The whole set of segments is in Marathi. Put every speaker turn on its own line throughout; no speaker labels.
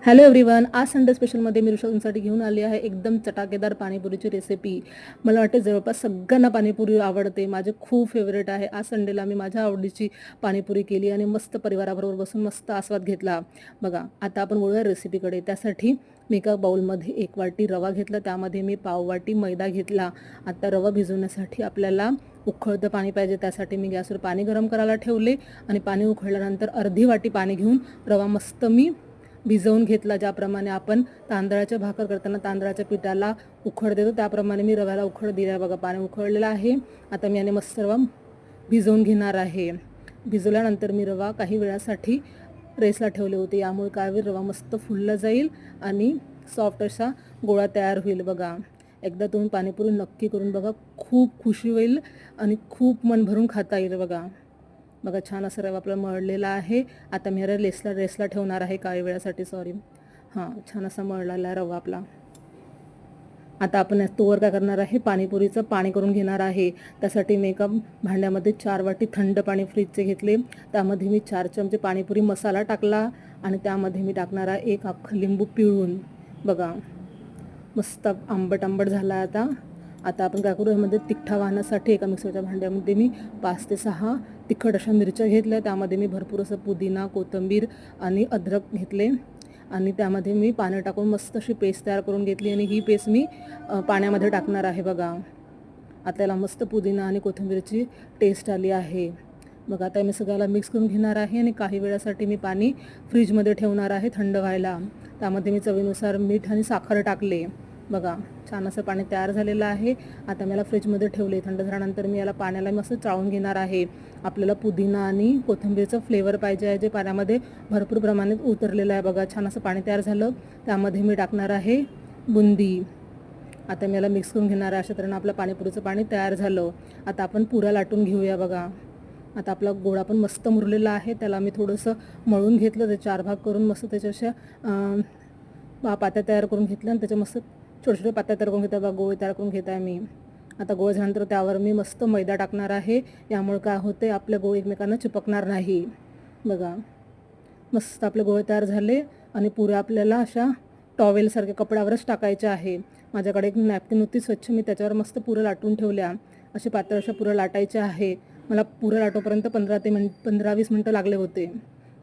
हॅलो एव्हरीवन, आज संडे स्पेशलमध्ये मी ऋषांसाठी घेऊन आली आहे एकदम चटाकेदार पाणीपुरीची रेसिपी. मला वाटते जवळपास सगळ्यांना पाणीपुरी आवडते. माझे खूप फेवरेट आहे. आज संडेला मी माझ्या आवडीची पाणीपुरी केली आणि मस्त परिवाराबरोबर बसून मस्त आस्वाद घेतला. बघा, आता आपण वळूया रेसिपीकडे. त्यासाठी मी एका बाउलमध्ये 1 वाटी रवा घेतला, त्यामध्ये मी पाव वाटी मैदा घेतला. आता रवा भिजवण्यासाठी आपल्याला उकळतं पाणी पाहिजे. त्यासाठी मी गॅसवर पाणी गरम करायला ठेवले आणि पाणी उकळल्यानंतर अर्धी वाटी पाणी घेऊन रवा मस्त मी भिजवून घेतला. ज्याप्रमाणे आपण तांदळाच्या भाकर करताना तांदळाच्या पिठाला उकळ देतो त्याप्रमाणे मी रव्याला उकळ दिला. बघा, पाणी उकळलेलं आहे. आता मी याने मस्त रवा भिजवून घेणार आहे. भिजवल्यानंतर मी रवा काही वेळासाठी रेसला ठेवले होते. यामुळे काय होईल, रवा मस्त फुलला जाईल आणि सॉफ्ट असा गोळा तयार होईल. बघा, एकदा तुम्ही पाणीपुरी नक्की करून बघा, खूप खुशी होईल आणि खूप मन भरून खाता येईल. बघा, छान असं रवा आपला मळलेला आहे. आता मी रेसला ठेवणार आहे काही वेळासाठी. छान असा मळलेला रवा आपला. आता आपण तोवर काय करणार आहे, पाणीपुरीचं पाणी करून घेणार आहे. त्यासाठी मी एका भांड्यामध्ये 4 वाटी थंड पाणी फ्रीजचे घेतले. त्यामध्ये मी 4 चमचे पाणीपुरी मसाला टाकला आणि त्यामध्ये मी टाकणार आहे 1 अख्खं लिंबू पिळून. बघा, मस्त आंबट झाला. आता आपण काय करू, यामध्ये तिखटा वाहण्यासाठी एका मिक्सरच्या भांड्यामध्ये मी 5 ते 6 तिखट अशा मिरच्या घेतल्या. त्यामध्ये मी भरपूर असं पुदिना, कोथिंबीर आणि अद्रक घेतले आणि त्यामध्ये मी पाणी टाकून मस्त अशी पेस्ट तयार करून घेतली आणि ही पेस्ट मी पाण्यामध्ये टाकणार आहे. बघा, आता याला मस्त पुदिना आणि कोथिंबीरची टेस्ट आली आहे. बघा, आता मी सगळ्याला मिक्स करून घेणार आहे आणि काही वेळासाठी मी पाणी फ्रीजमध्ये ठेवणार आहे थंड व्हायला. त्यामध्ये मी चवीनुसार मीठ आणि साखर टाकले. बघा, छान असं पाणी तयार झालेलं आहे. आता मी याला फ्रीजमध्ये ठेवले. थंड झाल्यानंतर मी याला पाण्याला मस्त चाळून घेणार आहे. आपल्याला पुदिना आणि कोथिंबीरचं फ्लेवर पाहिजे आहे, जे पाण्यामध्ये भरपूर प्रमाणात उतरलेलं आहे. बघा, छान असं पाणी तयार झालं. त्यामध्ये मी टाकणार आहे बुंदी. आता मी याला मिक्स करून घेणार आहे. अशा तऱ्हेनं आपलं पाणीपुरीचं पाणी तयार झालं. आता आपण पुऱ्या लाटून घेऊया. बघा, आता आपला गोळा पण मस्त मुरलेला आहे. त्याला मी थोडंसं मळून घेतलं. ते 4 भाग करून मस्त त्याच्या अशा पात्या तयार करून घेतल्या आणि त्याच्या मस्त छोटे पात्या तयार करून घेतात. गोळे तयार करून घेत आहे मी. आता गोळे झाल्यानंतर त्यावर मी मस्त मैदा टाकणार आहे. यामुळे काय होते, आपले गोळे एकमेकांना चिपकणार नाही. बघा, मस्त आपले गोळे तयार झाले आणि पुऱ्या आपल्याला अशा टॉवेलसारख्या कपड्यावरच टाकायच्या आहे. माझ्याकडे एक नॅपकिन होती स्वच्छ, मी त्याच्यावर मस्त पुऱ्या लाटून ठेवल्या. असे पातळ अशा पुऱ्या लाटायच्या आहे. मला पुऱ्या लाटोपर्यंत 15-20 मिनटं लागले होते.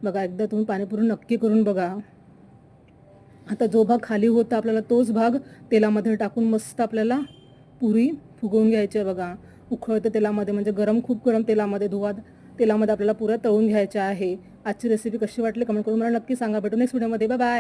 बघा, एकदा तुम्ही पाणीपुरी नक्की करून बघा. आता जो भाग खाली होता आपल्याला तोच भाग तेलामध्ये टाकून मस्त आपल्याला पुरी फुगवून घ्यायची आहे. बघा, उकळतं तेलामध्ये, म्हणजे खूप गरम तेलामध्ये, तेलामध्ये आपल्याला पुऱ्या तळून घ्यायच्या आहे. आजची रेसिपी कशी वाटली कमेंट करून मला नक्की सांगा. भेटू नेक्स्ट व्हिडिओमध्ये. Bye bye.